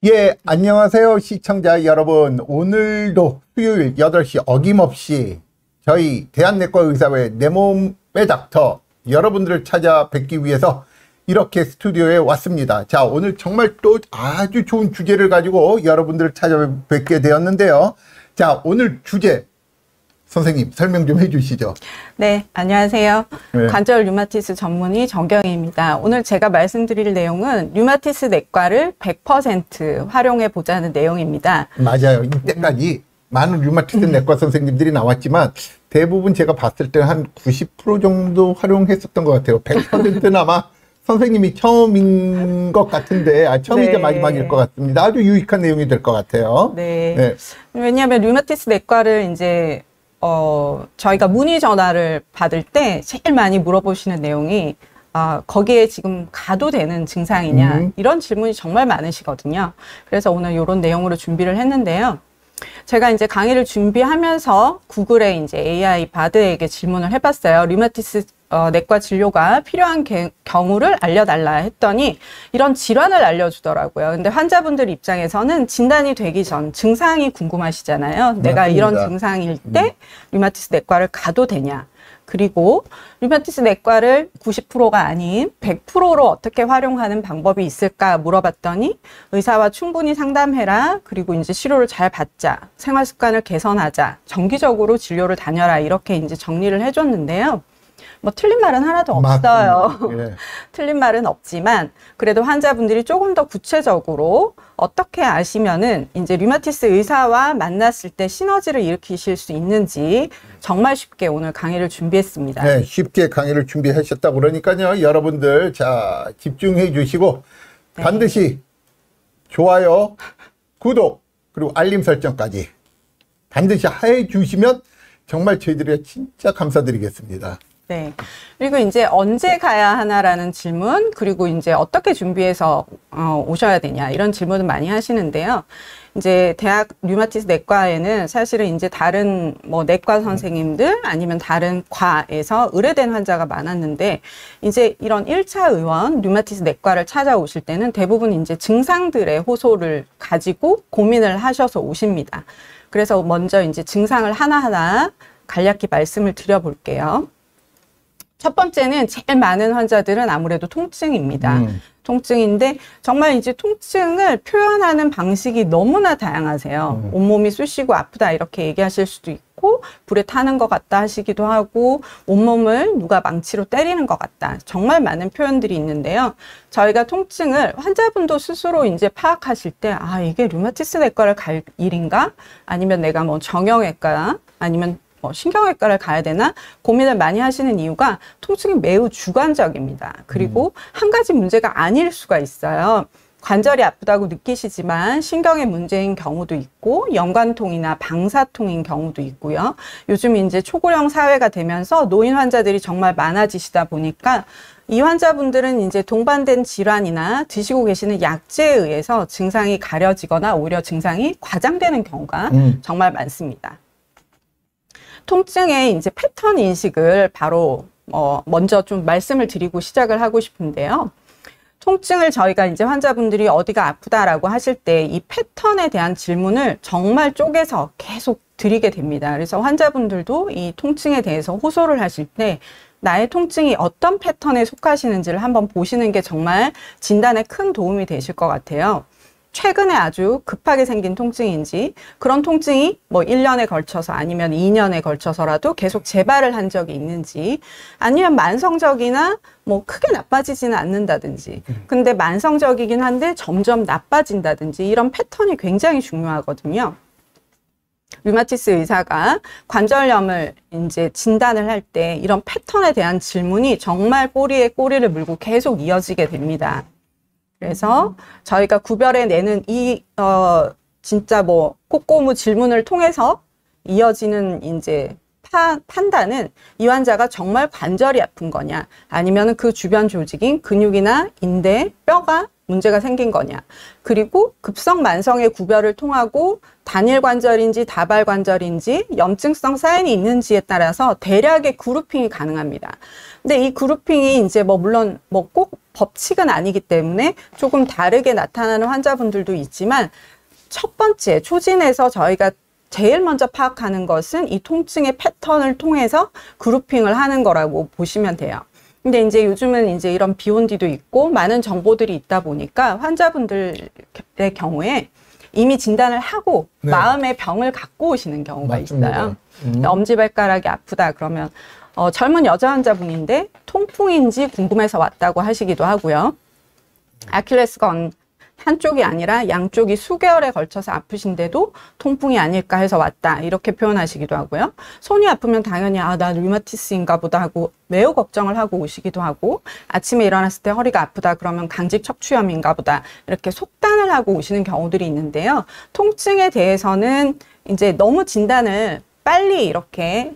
예, 안녕하세요 시청자 여러분. 오늘도 수요일 8시 어김없이 저희 대한내과의사회 내 몸의 닥터 여러분들을 찾아뵙기 위해서 이렇게 스튜디오에 왔습니다. 자, 오늘 정말 또 아주 좋은 주제를 가지고 여러분들을 찾아뵙게 되었는데요. 자, 오늘 주제 선생님 설명 좀 해주시죠. 네, 안녕하세요. 네. 관절 류마티스 전문의 정경희입니다. 오늘 제가 말씀드릴 내용은 류마티스 내과를 100% 활용해 보자는 내용입니다. 맞아요. 이때까지 많은 류마티스 내과 선생님들이 나왔지만 대부분 제가 봤을 때 한 90% 정도 활용했었던 것 같아요. 100%는 아마 선생님이 처음인 것 같은데, 처음이자 네. 마지막일 것 같습니다. 아주 유익한 내용이 될 것 같아요. 네. 네. 왜냐하면 류마티스 내과를 이제 저희가 문의 전화를 받을 때 제일 많이 물어보시는 내용이 거기에 지금 가도 되는 증상이냐 이런 질문이 정말 많으시거든요. 그래서 오늘 이런 내용으로 준비를 했는데요. 제가 이제 강의를 준비하면서 구글에 이제 AI 바드에게 질문을 해봤어요. 류마티스 내과 진료가 필요한 경우를 알려달라 했더니 이런 질환을 알려주더라고요. 근데 환자분들 입장에서는 진단이 되기 전 증상이 궁금하시잖아요. 맞습니다. 내가 이런 증상일 때 류마티스 내과를 가도 되냐. 그리고 류마티스 내과를 90%가 아닌 100%로 어떻게 활용하는 방법이 있을까 물어봤더니 의사와 충분히 상담해라. 그리고 이제 치료를 잘 받자. 생활 습관을 개선하자. 정기적으로 진료를 다녀라. 이렇게 이제 정리를 해줬는데요. 뭐 틀린 말은 하나도 없어요. 예. 틀린 말은 없지만 그래도 환자분들이 조금 더 구체적으로 어떻게 아시면은 이제 류마티스 의사와 만났을 때 시너지를 일으키실 수 있는지 정말 쉽게 오늘 강의를 준비했습니다. 네, 쉽게 강의를 준비하셨다 그러니까요. 여러분들 자 집중해 주시고 네. 반드시 좋아요, 구독 그리고 알림 설정까지 반드시 해 주시면 정말 저희들이 진짜 감사드리겠습니다. 네. 그리고 이제 언제 가야 하나라는 질문, 그리고 이제 어떻게 준비해서 오셔야 되냐, 이런 질문을 많이 하시는데요. 이제 대학 류마티스 내과에는 사실은 이제 다른 뭐 내과 선생님들 아니면 다른 과에서 의뢰된 환자가 많았는데 이제 이런 1차 의원 류마티스 내과를 찾아오실 때는 대부분 이제 증상들의 호소를 가지고 고민을 하셔서 오십니다. 그래서 먼저 이제 증상을 하나하나 간략히 말씀을 드려볼게요. 첫 번째는 제일 많은 환자들은 아무래도 통증입니다. 통증인데 정말 이제 통증을 표현하는 방식이 너무나 다양하세요. 온몸이 쑤시고 아프다 이렇게 얘기하실 수도 있고 불에 타는 것 같다 하시기도 하고 온몸을 누가 망치로 때리는 것 같다. 정말 많은 표현들이 있는데요. 저희가 통증을 환자분도 스스로 이제 파악하실 때 이게 류마티스 내과를 갈 일인가? 아니면 내가 뭐 정형외과 아니면 신경외과를 가야 되나 고민을 많이 하시는 이유가 통증이 매우 주관적입니다. 그리고 한 가지 문제가 아닐 수가 있어요. 관절이 아프다고 느끼시지만 신경의 문제인 경우도 있고 연관통이나 방사통인 경우도 있고요. 요즘 이제 초고령 사회가 되면서 노인 환자들이 정말 많아지시다 보니까 이 환자분들은 이제 동반된 질환이나 드시고 계시는 약제에 의해서 증상이 가려지거나 오히려 증상이 과장되는 경우가 정말 많습니다. 통증의 이제 패턴 인식을 바로 먼저 좀 말씀을 드리고 시작을 하고 싶은데요. 통증을 저희가 이제 환자분들이 어디가 아프다라고 하실 때 이 패턴에 대한 질문을 정말 쪼개서 계속 드리게 됩니다. 그래서 환자분들도 이 통증에 대해서 호소를 하실 때 나의 통증이 어떤 패턴에 속하시는지를 한번 보시는 게 정말 진단에 큰 도움이 되실 것 같아요. 최근에 아주 급하게 생긴 통증인지 그런 통증이 뭐 1년에 걸쳐서 아니면 2년에 걸쳐서라도 계속 재발을 한 적이 있는지 아니면 만성적이나 뭐 크게 나빠지지는 않는다든지 근데 만성적이긴 한데 점점 나빠진다든지 이런 패턴이 굉장히 중요하거든요. 류마티스 의사가 관절염을 이제 진단을 할 때 이런 패턴에 대한 질문이 정말 꼬리에 꼬리를 물고 계속 이어지게 됩니다. 그래서 저희가 구별해내는 이 진짜 뭐 꼼꼼한 질문을 통해서 이어지는 이제 판단은 이 환자가 정말 관절이 아픈 거냐 아니면 그 주변 조직인 근육이나 인대, 뼈가 문제가 생긴 거냐 그리고 급성 만성의 구별을 통하고 단일 관절인지 다발 관절인지 염증성 사인이 있는지에 따라서 대략의 그룹핑이 가능합니다. 근데 이 그룹핑이 이제 뭐 물론 뭐 꼭 법칙은 아니기 때문에 조금 다르게 나타나는 환자분들도 있지만 첫 번째 초진에서 저희가 제일 먼저 파악하는 것은 이 통증의 패턴을 통해서 그룹핑을 하는 거라고 보시면 돼요. 근데 이제 요즘은 이제 이런 비온디도 있고 많은 정보들이 있다 보니까 환자분들의 경우에 이미 진단을 하고 네. 마음의 병을 갖고 오시는 경우가 맞습니다. 있어요. 엄지발가락이 아프다 그러면 젊은 여자 환자분인데 통풍인지 궁금해서 왔다고 하시기도 하고요. 아킬레스건 한쪽이 아니라 양쪽이 수개월에 걸쳐서 아프신데도 통풍이 아닐까 해서 왔다 이렇게 표현하시기도 하고요. 손이 아프면 당연히 나 류마티스인가 보다 하고 매우 걱정을 하고 오시기도 하고 아침에 일어났을 때 허리가 아프다 그러면 강직 척추염인가 보다 이렇게 속단을 하고 오시는 경우들이 있는데요. 통증에 대해서는 이제 너무 진단을 빨리 이렇게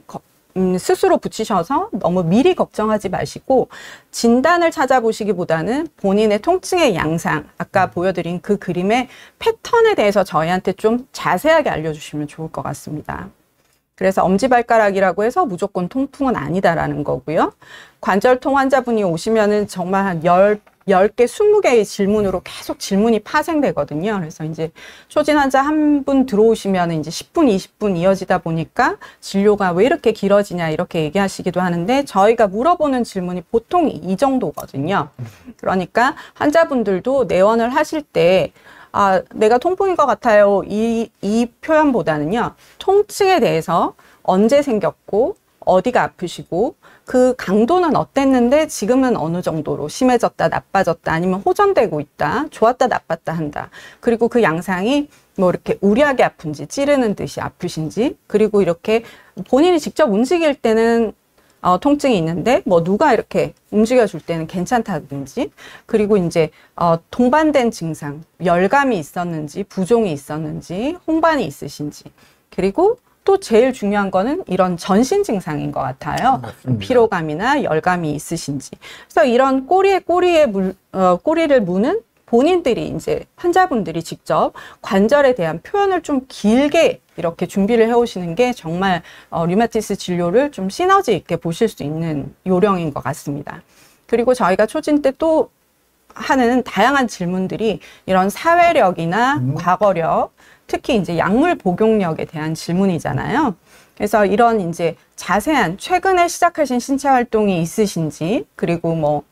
스스로 붙이셔서 너무 미리 걱정하지 마시고 진단을 찾아보시기보다는 본인의 통증의 양상, 아까 보여드린 그 그림의 패턴에 대해서 저희한테 좀 자세하게 알려주시면 좋을 것 같습니다. 그래서 엄지발가락이라고 해서 무조건 통풍은 아니다라는 거고요. 관절통 환자분이 오시면은 정말 한 10개, 20개의 질문으로 계속 질문이 파생되거든요. 그래서 이제 초진 환자 한 분 들어오시면 이제 10분, 20분 이어지다 보니까 진료가 왜 이렇게 길어지냐 이렇게 얘기하시기도 하는데 저희가 물어보는 질문이 보통 이 정도거든요. 그러니까 환자분들도 내원을 하실 때 내가 통풍인 것 같아요. 이 표현보다는요. 통증에 대해서 언제 생겼고 어디가 아프시고 그 강도는 어땠는데 지금은 어느 정도로 심해졌다, 나빠졌다, 아니면 호전되고 있다, 좋았다, 나빴다 한다. 그리고 그 양상이 뭐 이렇게 우려하게 아픈지, 찌르는 듯이 아프신지, 그리고 이렇게 본인이 직접 움직일 때는 통증이 있는데 뭐 누가 이렇게 움직여줄 때는 괜찮다든지, 그리고 이제 동반된 증상, 열감이 있었는지, 부종이 있었는지, 홍반이 있으신지, 그리고 또 제일 중요한 거는 이런 전신 증상인 것 같아요. 맞습니다. 피로감이나 열감이 있으신지. 그래서 이런 꼬리를 무는 본인들이 이제 환자분들이 직접 관절에 대한 표현을 좀 길게 이렇게 준비를 해오시는 게 정말 류마티스 진료를 좀 시너지 있게 보실 수 있는 요령인 것 같습니다. 그리고 저희가 초진 때 또 하는 다양한 질문들이 이런 사회력이나 과거력, 특히 이제 약물 복용력에 대한 질문이잖아요. 그래서 이런 이제 자세한 최근에 시작하신 신체 활동이 있으신지, 그리고 뭐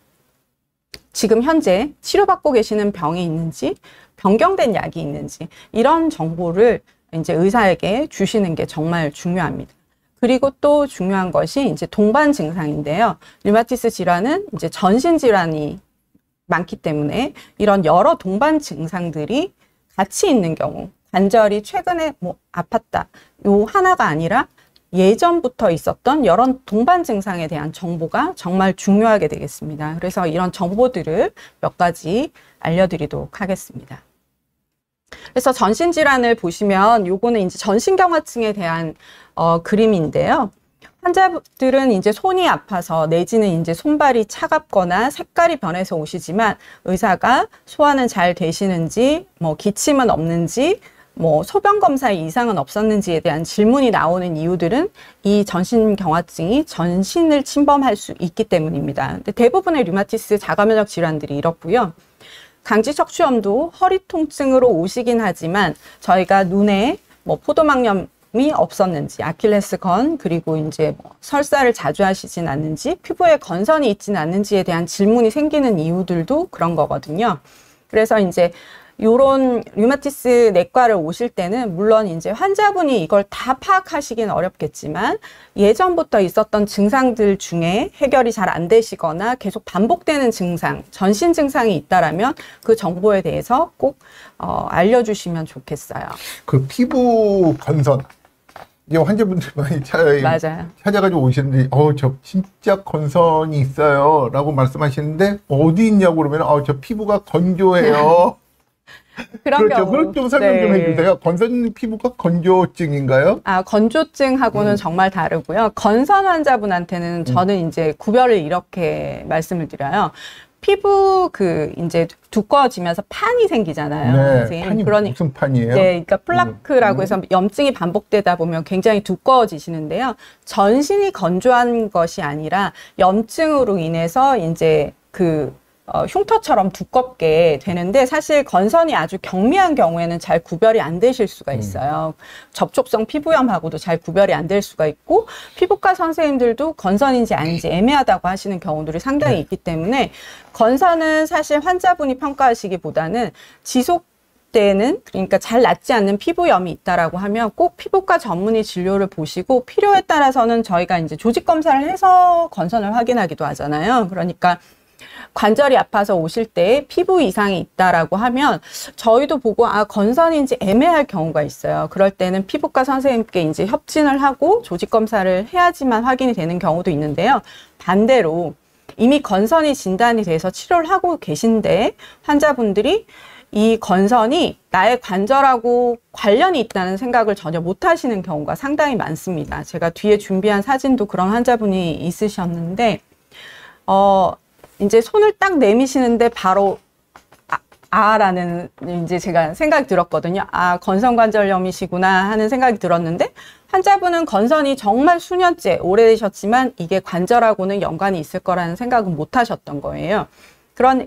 지금 현재 치료받고 계시는 병이 있는지, 변경된 약이 있는지, 이런 정보를 이제 의사에게 주시는 게 정말 중요합니다. 그리고 또 중요한 것이 이제 동반 증상인데요. 류마티스 질환은 이제 전신 질환이 많기 때문에 이런 여러 동반 증상들이 같이 있는 경우, 관절이 최근에 뭐 아팠다, 요 하나가 아니라 예전부터 있었던 여러 동반 증상에 대한 정보가 정말 중요하게 되겠습니다. 그래서 이런 정보들을 몇 가지 알려드리도록 하겠습니다. 그래서 전신질환을 보시면 요거는 이제 전신경화증에 대한 그림인데요. 환자들은 이제 손이 아파서 내지는 이제 손발이 차갑거나 색깔이 변해서 오시지만 의사가 소화는 잘 되시는지, 뭐 기침은 없는지, 뭐 소변 검사에 이상은 없었는지에 대한 질문이 나오는 이유들은 이 전신경화증이 전신을 침범할 수 있기 때문입니다. 근데 대부분의 류마티스 자가면역 질환들이 이렇고요. 강직 척추염도 허리 통증으로 오시긴 하지만 저희가 눈에 뭐 포도막염이 없었는지, 아킬레스건, 그리고 이제 뭐 설사를 자주 하시진 않는지, 피부에 건선이 있지는 않는지에 대한 질문이 생기는 이유들도 그런 거거든요. 그래서 이제 요런 류마티스 내과를 오실 때는 물론 이제 환자분이 이걸 다 파악하시긴 어렵겠지만 예전부터 있었던 증상들 중에 해결이 잘 안 되시거나 계속 반복되는 증상, 전신 증상이 있다라면 그 정보에 대해서 꼭 알려주시면 좋겠어요. 그 피부 건선. 이제 환자분들 많이 맞아요. 찾아가지고 오시는데, 저 진짜 건선이 있어요. 라고 말씀하시는데, 어디 있냐고 그러면, 저 피부가 건조해요. 그런 그렇죠. 경우. 그럼 좀 설명 좀 해주세요. 건선 피부가 건조증인가요? 건조증하고는 정말 다르고요. 건선 환자분한테는 저는 이제 구별을 이렇게 말씀을 드려요. 피부 이제 두꺼워지면서 판이 생기잖아요. 네. 선생님. 판이 그러니 무슨 판이에요? 네, 그러니까 플라크라고 해서 염증이 반복되다 보면 굉장히 두꺼워지시는데요. 전신이 건조한 것이 아니라 염증으로 인해서 이제 흉터처럼 두껍게 되는데 사실 건선이 아주 경미한 경우에는 잘 구별이 안 되실 수가 있어요. 접촉성 피부염하고도 잘 구별이 안 될 수가 있고 피부과 선생님들도 건선인지 아닌지 애매하다고 하시는 경우들이 상당히 있기 때문에 건선은 사실 환자분이 평가하시기보다는 지속되는 그러니까 잘 낫지 않는 피부염이 있다라고 하면 꼭 피부과 전문의 진료를 보시고 필요에 따라서는 저희가 이제 조직 검사를 해서 건선을 확인하기도 하잖아요. 그러니까 관절이 아파서 오실 때 피부 이상이 있다라고 하면 저희도 보고 건선인지 애매할 경우가 있어요. 그럴 때는 피부과 선생님께 이제 협진을 하고 조직 검사를 해야지만 확인이 되는 경우도 있는데요. 반대로 이미 건선이 진단이 돼서 치료를 하고 계신데 환자분들이 이 건선이 나의 관절하고 관련이 있다는 생각을 전혀 못 하시는 경우가 상당히 많습니다. 제가 뒤에 준비한 사진도 그런 환자분이 있으셨는데 이제 손을 딱 내미시는데 바로 라는 이제 제가 생각이 들었거든요. 건선관절염이시구나 하는 생각이 들었는데 환자분은 건선이 정말 수년째 오래되셨지만 이게 관절하고는 연관이 있을 거라는 생각은 못 하셨던 거예요.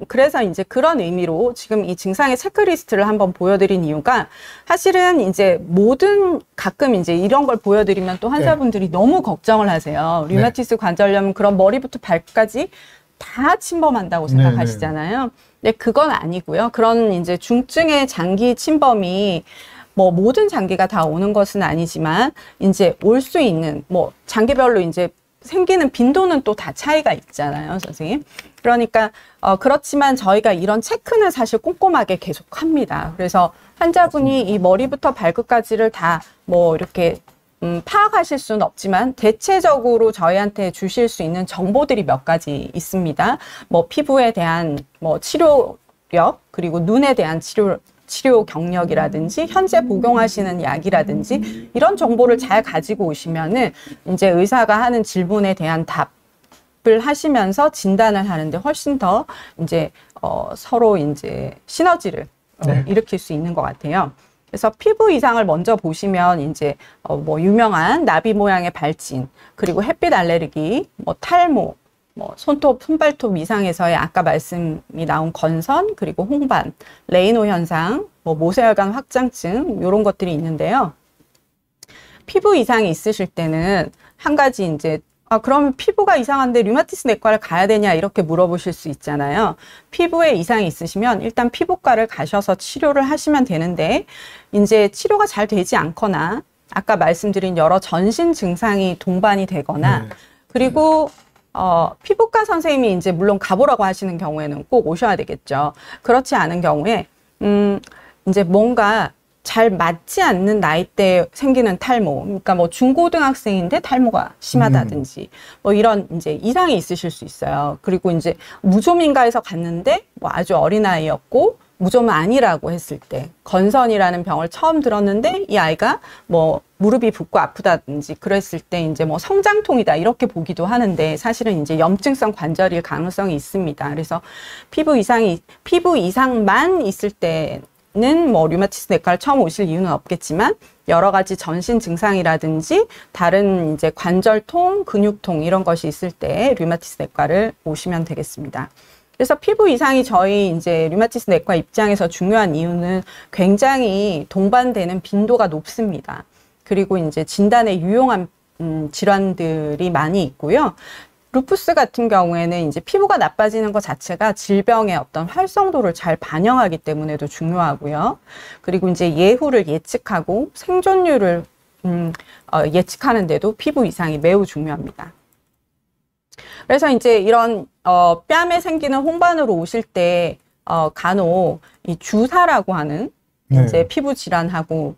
그래서 이제 그런 의미로 지금 이 증상의 체크리스트를 한번 보여드린 이유가 사실은 이제 가끔 이제 이런 걸 보여드리면 또 환자분들이 너무 걱정을 하세요. 류마티스 관절염은 그런 머리부터 발까지 다 침범한다고 생각하시잖아요. 근데 그건 아니고요. 그런 이제 중증의 장기 침범이 모든 장기가 다 오는 것은 아니지만 이제 올 수 있는 장기별로 이제 생기는 빈도는 또 다 차이가 있잖아요, 선생님. 그러니까 그렇지만 저희가 이런 체크는 사실 꼼꼼하게 계속합니다. 그래서 환자분이 이 머리부터 발끝까지를 다 이렇게 파악하실 수는 없지만 대체적으로 저희한테 주실 수 있는 정보들이 몇 가지 있습니다. 피부에 대한 치료력, 그리고 눈에 대한 치료 경력이라든지 현재 복용하시는 약이라든지 이런 정보를 잘 가지고 오시면은 이제 의사가 하는 질문에 대한 답을 하시면서 진단을 하는데 훨씬 더 이제 서로 이제 시너지를 일으킬 수 있는 것 같아요. 그래서 피부 이상을 먼저 보시면 이제 유명한 나비 모양의 발진, 그리고 햇빛 알레르기, 탈모, 손톱, 손발톱 이상에서의 아까 말씀이 나온 건선, 그리고 홍반, 레이노 현상, 모세혈관 확장증 이런 것들이 있는데요. 피부 이상이 있으실 때는 한 가지 이제 그럼 피부가 이상한데 류마티스 내과를 가야 되냐 이렇게 물어보실 수 있잖아요. 피부에 이상이 있으시면 일단 피부과를 가셔서 치료를 하시면 되는데 이제 치료가 잘 되지 않거나 아까 말씀드린 여러 전신 증상이 동반이 되거나 그리고 피부과 선생님이 이제 물론 가보라고 하시는 경우에는 꼭 오셔야 되겠죠. 그렇지 않은 경우에 이제 뭔가 잘 맞지 않는 나이대에 생기는 탈모, 그러니까 중고등학생인데 탈모가 심하다든지 이런 이제 이상이 있으실 수 있어요. 그리고 이제 무좀인가에서 갔는데 아주 어린아이였고 무좀은 아니라고 했을 때 건선이라는 병을 처음 들었는데 이 아이가 무릎이 붓고 아프다든지 그랬을 때 이제 성장통이다 이렇게 보기도 하는데 사실은 이제 염증성 관절일 가능성이 있습니다. 그래서 피부 이상만 있을 때는 류마티스 내과를 처음 오실 이유는 없겠지만 여러 가지 전신 증상이라든지 다른 이제 관절통, 근육통 이런 것이 있을 때 류마티스 내과를 오시면 되겠습니다. 그래서 피부 이상이 저희 이제 류마티스 내과 입장에서 중요한 이유는 굉장히 동반되는 빈도가 높습니다. 그리고 이제 진단에 유용한 질환들이 많이 있고요. 루푸스 같은 경우에는 이제 피부가 나빠지는 것 자체가 질병의 어떤 활성도를 잘 반영하기 때문에도 중요하고요. 그리고 이제 예후를 예측하고 생존율을 예측하는 데도 피부 이상이 매우 중요합니다. 그래서 이제 이런 뺨에 생기는 홍반으로 오실 때 간혹 이 주사라고 하는 이제 피부 질환하고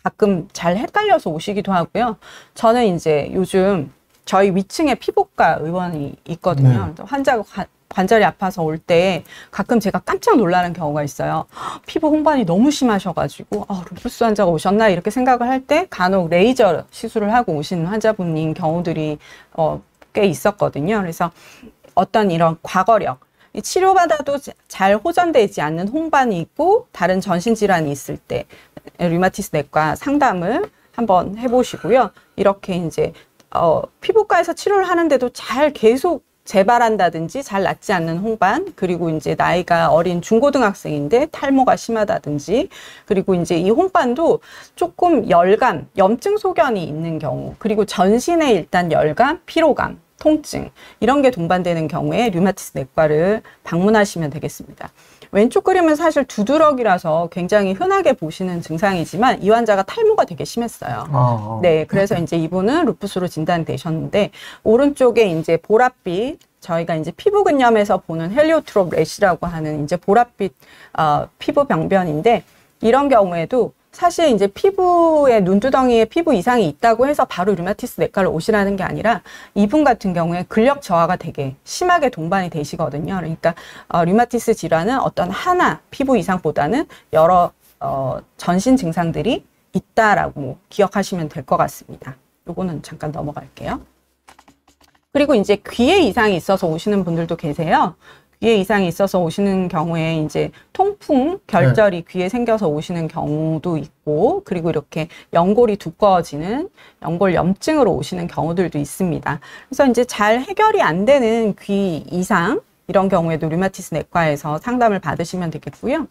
가끔 잘 헷갈려서 오시기도 하고요. 저는 이제 요즘 저희 위층에 피부과 의원이 있거든요. 환자가 관절이 아파서 올 때 가끔 제가 깜짝 놀라는 경우가 있어요. 피부 홍반이 너무 심하셔가지고 루푸스 환자가 오셨나 이렇게 생각을 할 때 간혹 레이저 시술을 하고 오시는 환자분인 경우들이 꽤 있었거든요. 그래서 어떤 이런 과거력, 치료받아도 잘 호전되지 않는 홍반이 있고 다른 전신질환이 있을 때 류마티스 내과 상담을 한번 해보시고요. 이렇게 이제 피부과에서 치료를 하는데도 계속 재발한다든지 잘 낫지 않는 홍반, 그리고 이제 나이가 어린 중고등학생인데 탈모가 심하다든지, 그리고 이제 이 홍반도 조금 열감, 염증 소견이 있는 경우, 그리고 전신에 일단 열감, 피로감, 통증 이런 게 동반되는 경우에 류마티스 내과를 방문하시면 되겠습니다. 왼쪽 그림은 사실 두드러기라서 굉장히 흔하게 보시는 증상이지만 이 환자가 탈모가 되게 심했어요. 네, 그래서 이제 이분은 루푸스로 진단되셨는데 오른쪽에 이제 보랏빛, 저희가 이제 피부 근염에서 보는 헬리오트롭 래시라고 하는 이제 보랏빛 피부 병변인데, 이런 경우에도 사실 이제 피부에 눈두덩이에 피부 이상이 있다고 해서 바로 류마티스 내과를 오시라는 게 아니라 이분 같은 경우에 근력 저하가 되게 심하게 동반이 되시거든요. 그러니까 류마티스 질환은 어떤 하나 피부 이상보다는 여러 전신 증상들이 있다라고 기억하시면 될 것 같습니다. 요거는 잠깐 넘어갈게요. 그리고 이제 귀에 이상이 있어서 오시는 분들도 계세요. 귀에 이상이 있어서 오시는 경우에 이제 통풍, 결절이 귀에 생겨서 오시는 경우도 있고, 그리고 이렇게 연골이 두꺼워지는 연골 염증으로 오시는 경우들도 있습니다. 그래서 이제 잘 해결이 안 되는 귀 이상, 이런 경우에도 류마티스 내과에서 상담을 받으시면 되겠고요.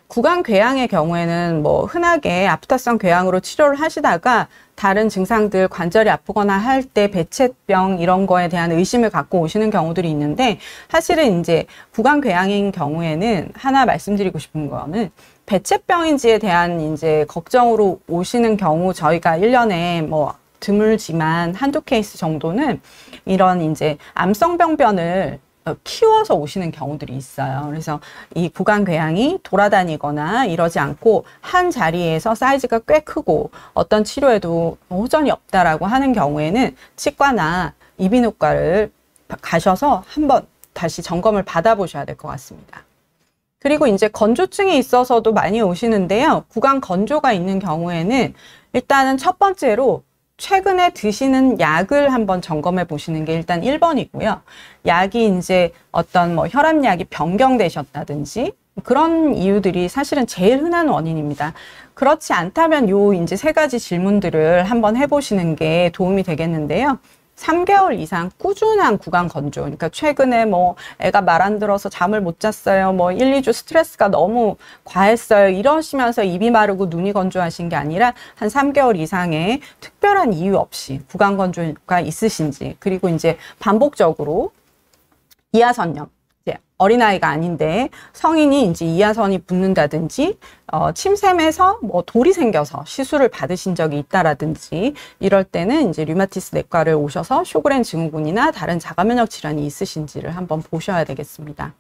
구강 궤양의 경우에는 뭐 흔하게 아프타성 궤양으로 치료를 하시다가 다른 증상들, 관절이 아프거나 할 때 배채병 이런 거에 대한 의심을 갖고 오시는 경우들이 있는데, 사실은 이제 구강 궤양인 경우에는 하나 말씀드리고 싶은 거는 배채병인지에 대한 이제 걱정으로 오시는 경우 저희가 1년에 뭐 드물지만 한두 케이스 정도는 이런 이제 암성병변을 키워서 오시는 경우들이 있어요. 그래서 이 구강 궤양이 돌아다니거나 이러지 않고 한 자리에서 사이즈가 꽤 크고 어떤 치료에도 호전이 없다라고 하는 경우에는 치과나 이비인후과를 가셔서 한번 다시 점검을 받아보셔야 될 것 같습니다. 그리고 이제 건조증이 있어서도 많이 오시는데요. 구강 건조가 있는 경우에는 일단은 첫 번째로 최근에 드시는 약을 한번 점검해 보시는 게 일단 1번이고요. 약이 이제 어떤 뭐 혈압약이 변경되셨다든지 그런 이유들이 사실은 제일 흔한 원인입니다. 그렇지 않다면 요 이제 세 가지 질문들을 한번 해보시는 게 도움이 되겠는데요. 3개월 이상 꾸준한 구강 건조, 그러니까 최근에 뭐 애가 말 안 들어서 잠을 못 잤어요, 뭐 1, 2주 스트레스가 너무 과했어요, 이러시면서 입이 마르고 눈이 건조하신 게 아니라 한 3개월 이상의 특별한 이유 없이 구강 건조가 있으신지, 그리고 이제 반복적으로 이하선염, 어린아이가 아닌데 성인이 이제 이하선이 붓는다든지 침샘에서 뭐 돌이 생겨서 시술을 받으신 적이 있다라든지 이럴 때는 이제 류마티스 내과를 오셔서 쇼그렌 증후군이나 다른 자가 면역 질환이 있으신지를 한번 보셔야 되겠습니다.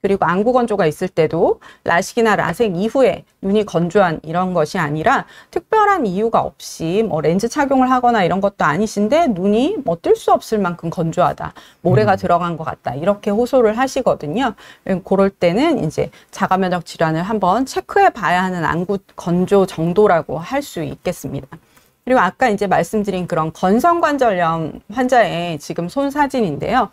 그리고 안구 건조가 있을 때도 라식이나 라섹 이후에 눈이 건조한 이런 것이 아니라 특별한 이유가 없이 뭐 렌즈 착용을 하거나 이런 것도 아니신데 눈이 뭐 뜰 수 없을 만큼 건조하다, 모래가 들어간 것 같다, 이렇게 호소를 하시거든요. 그럴 때는 이제 자가 면역 질환을 한번 체크해 봐야 하는 안구 건조 정도라고 할 수 있겠습니다. 그리고 아까 이제 말씀드린 그런 건성관절염 환자의 지금 손 사진인데요.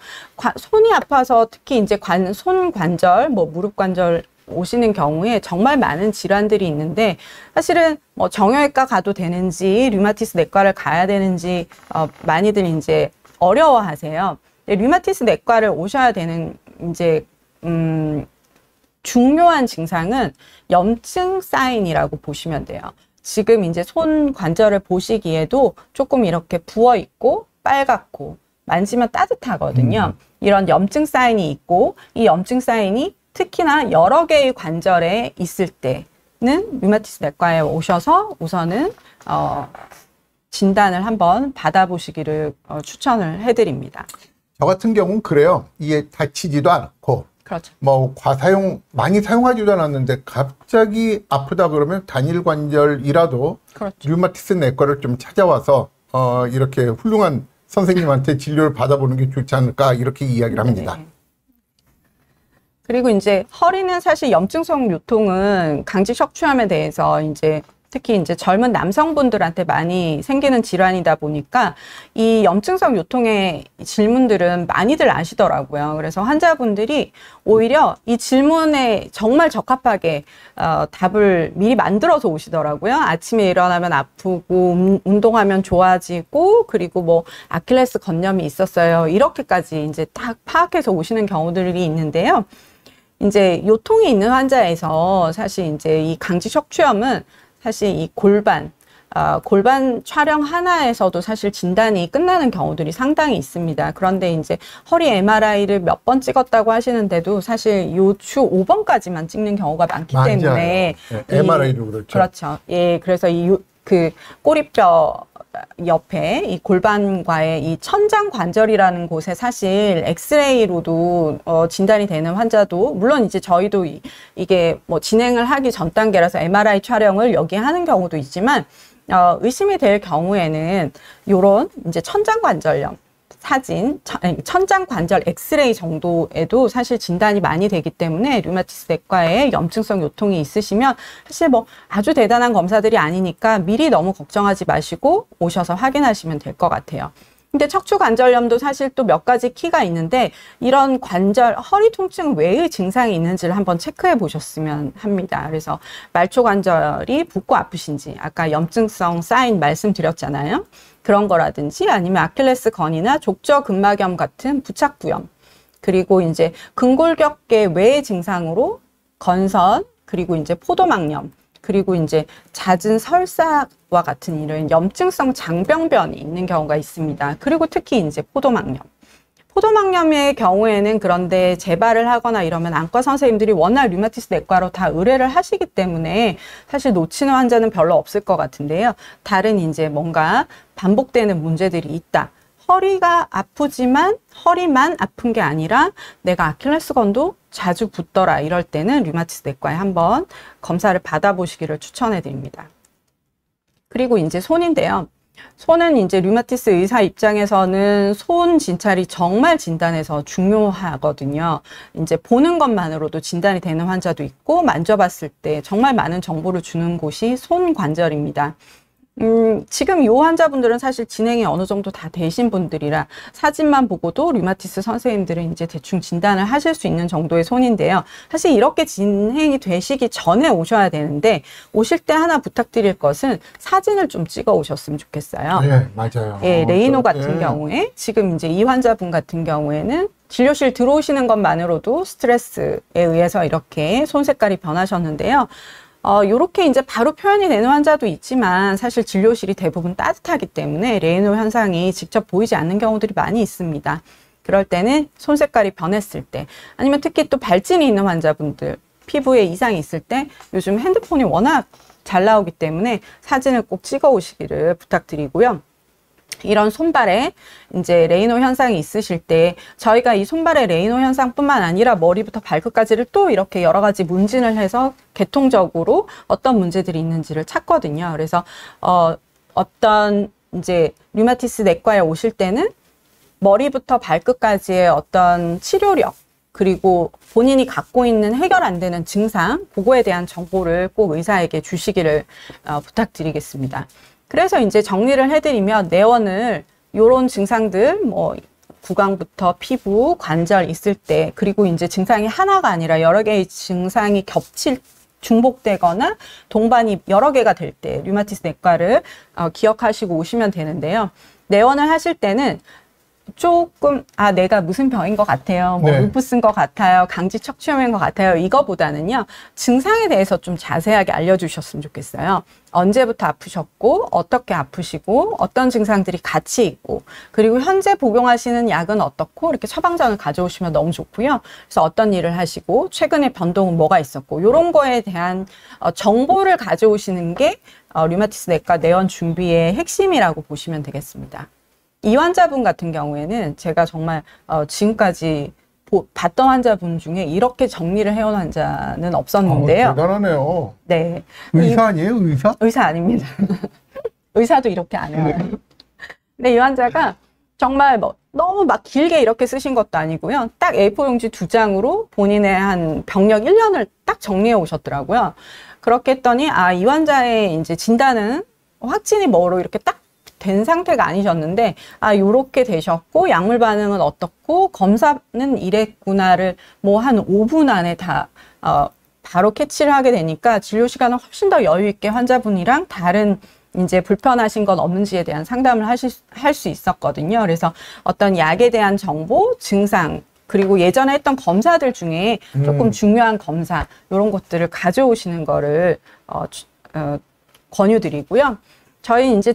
손이 아파서 특히 이제 손 관절, 뭐 무릎 관절 오시는 경우에 정말 많은 질환들이 있는데, 사실은 뭐 정형외과 가도 되는지 류마티스 내과를 가야 되는지 많이들 이제 어려워하세요. 류마티스 내과를 오셔야 되는 이제 중요한 증상은 염증 사인이라고 보시면 돼요. 지금 이제 손 관절을 보시기에도 조금 이렇게 부어 있고 빨갛고 만지면 따뜻하거든요. 이런 염증 사인이 있고, 이 염증 사인이 특히나 여러 개의 관절에 있을 때는 류마티스 내과에 오셔서 우선은 진단을 한번 받아보시기를 추천을 해드립니다. 저 같은 경우는 그래요. 이게 다치지도 않고, 그렇죠. 뭐 많이 사용하지도 않았는데 갑자기 아프다 그러면 단일 관절이라도 그렇죠. 류마티스 내과를 좀 찾아와서 이렇게 훌륭한 선생님한테 진료를 받아보는 게 좋지 않을까, 이렇게 이야기를 합니다. 네. 그리고 이제 허리는 사실 염증성 요통은 강직 척추암에 대해서 이제 특히 이제 젊은 남성분들한테 많이 생기는 질환이다 보니까 이 염증성 요통의 질문들은 많이들 아시더라고요. 그래서 환자분들이 오히려 이 질문에 정말 적합하게 답을 미리 만들어서 오시더라고요. 아침에 일어나면 아프고 운동하면 좋아지고 그리고 뭐 아킬레스 건염이 있었어요. 이렇게까지 이제 딱 파악해서 오시는 경우들이 있는데요. 이제 요통이 있는 환자에서 사실 이제 이 강직 척추염은 사실 이 골반 촬영 하나에서도 사실 진단이 끝나는 경우들이 상당히 있습니다. 그런데 이제 허리 MRI를 몇 번 찍었다고 하시는데도 사실 요추 5번까지만 찍는 경우가 많기 맞아요. 때문에 네, MRI도 그렇죠. 그렇죠. 예, 그래서 그 꼬리뼈 옆에 이 골반과의 이 천장 관절이라는 곳에 사실 엑스레이로도 진단이 되는 환자도 물론 이제 저희도 이게 뭐 진행을 하기 전 단계라서 MRI 촬영을 여기에 하는 경우도 있지만 의심이 될 경우에는 요런 이제 천장 관절염 사진, 천장 관절 엑스레이 정도에도 사실 진단이 많이 되기 때문에 류마티스 내과에 염증성 요통이 있으시면 사실 뭐 아주 대단한 검사들이 아니니까 미리 너무 걱정하지 마시고 오셔서 확인하시면 될 것 같아요. 근데 척추 관절염도 사실 또 몇 가지 키가 있는데 이런 관절, 허리 통증 외의 증상이 있는지를 한번 체크해 보셨으면 합니다. 그래서 말초 관절이 붓고 아프신지 아까 염증성 사인 말씀드렸잖아요. 그런 거라든지 아니면 아킬레스건이나 족저근막염 같은 부착부염 그리고 이제 근골격계 외의 증상으로 건선 그리고 이제 포도막염 그리고 이제 잦은 설사와 같은 이런 염증성 장병변이 있는 경우가 있습니다. 그리고 특히 이제 포도막염. 포도막염의 경우에는 그런데 재발을 하거나 이러면 안과 선생님들이 워낙 류마티스 내과로 다 의뢰를 하시기 때문에 사실 놓치는 환자는 별로 없을 것 같은데요. 다른 이제 뭔가 반복되는 문제들이 있다. 허리가 아프지만 허리만 아픈 게 아니라 내가 아킬레스건도 자주 붓더라 이럴 때는 류마티스 내과에 한번 검사를 받아보시기를 추천해 드립니다. 그리고 이제 손인데요. 손은 이제 류마티스 의사 입장에서는 손 진찰이 정말 진단에서 중요하거든요. 이제 보는 것만으로도 진단이 되는 환자도 있고 만져봤을 때 정말 많은 정보를 주는 곳이 손 관절입니다. 지금 이 환자분들은 사실 진행이 어느 정도 다 되신 분들이라 사진만 보고도 류마티스 선생님들은 이제 대충 진단을 하실 수 있는 정도의 손인데요. 사실 이렇게 진행이 되시기 전에 오셔야 되는데 오실 때 하나 부탁드릴 것은 사진을 좀 찍어 오셨으면 좋겠어요. 네, 맞아요. 예, 레이노 같은 경우에 지금 이제 이 환자분 같은 경우에는 진료실 들어오시는 것만으로도 스트레스에 의해서 이렇게 손 색깔이 변하셨는데요. 요렇게 이제 바로 표현이 되는 환자도 있지만 사실 진료실이 대부분 따뜻하기 때문에 레이노 현상이 직접 보이지 않는 경우들이 많이 있습니다. 그럴 때는 손 색깔이 변했을 때 아니면 특히 또 발진이 있는 환자분들 피부에 이상이 있을 때 요즘 핸드폰이 워낙 잘 나오기 때문에 사진을 꼭 찍어 오시기를 부탁드리고요. 이런 손발에 이제 레이노 현상이 있으실 때 저희가 이 손발의 레이노 현상뿐만 아니라 머리부터 발끝까지를 또 이렇게 여러 가지 문진을 해서 계통적으로 어떤 문제들이 있는지를 찾거든요. 그래서 어떤 이제 류마티스 내과에 오실 때는 머리부터 발끝까지의 어떤 치료력 그리고 본인이 갖고 있는 해결 안 되는 증상 그거에 대한 정보를 꼭 의사에게 주시기를 부탁드리겠습니다. 그래서 이제 정리를 해드리면 내원을 요런 증상들 뭐 구강부터 피부, 관절 있을 때 그리고 이제 증상이 하나가 아니라 여러 개의 증상이 중복되거나 동반이 여러 개가 될 때 류마티스 내과를 기억하시고 오시면 되는데요. 내원을 하실 때는 조금 내가 무슨 병인 것 같아요. 뭐 루푸스인 것 같아요. 강직 척추염인 것 같아요. 이거보다는요. 증상에 대해서 좀 자세하게 알려주셨으면 좋겠어요. 언제부터 아프셨고 어떻게 아프시고 어떤 증상들이 같이 있고 그리고 현재 복용하시는 약은 어떻고 이렇게 처방전을 가져오시면 너무 좋고요. 그래서 어떤 일을 하시고 최근에 변동은 뭐가 있었고 이런 거에 대한 정보를 가져오시는 게 류마티스 내과 내원 준비의 핵심이라고 보시면 되겠습니다. 이 환자분 같은 경우에는 제가 정말 지금까지 봤던 환자분 중에 이렇게 정리를 해온 환자는 없었는데요. 대단하네요. 네. 의사 아니에요? 의사? 의사 아닙니다. 의사도 이렇게 안 해요. 근데 이 환자가 정말 뭐 너무 막 길게 이렇게 쓰신 것도 아니고요. 딱 A4 용지 2장으로 본인의 한 병력 1년을 딱 정리해 오셨더라고요. 그렇게 했더니 이 환자의 이제 진단은 확진이 뭐로 이렇게 딱 된 상태가 아니셨는데 요렇게 되셨고 약물 반응은 어떻고 검사는 이랬구나를 뭐 한 5분 안에 다 바로 캐치를 하게 되니까 진료 시간은 훨씬 더 여유 있게 환자분이랑 다른 이제 불편하신 건 없는지에 대한 상담을 할 수 있었거든요. 그래서 어떤 약에 대한 정보, 증상, 그리고 예전에 했던 검사들 중에 조금 중요한 검사, 이런 것들을 가져오시는 거를 권유드리고요. 저희 이제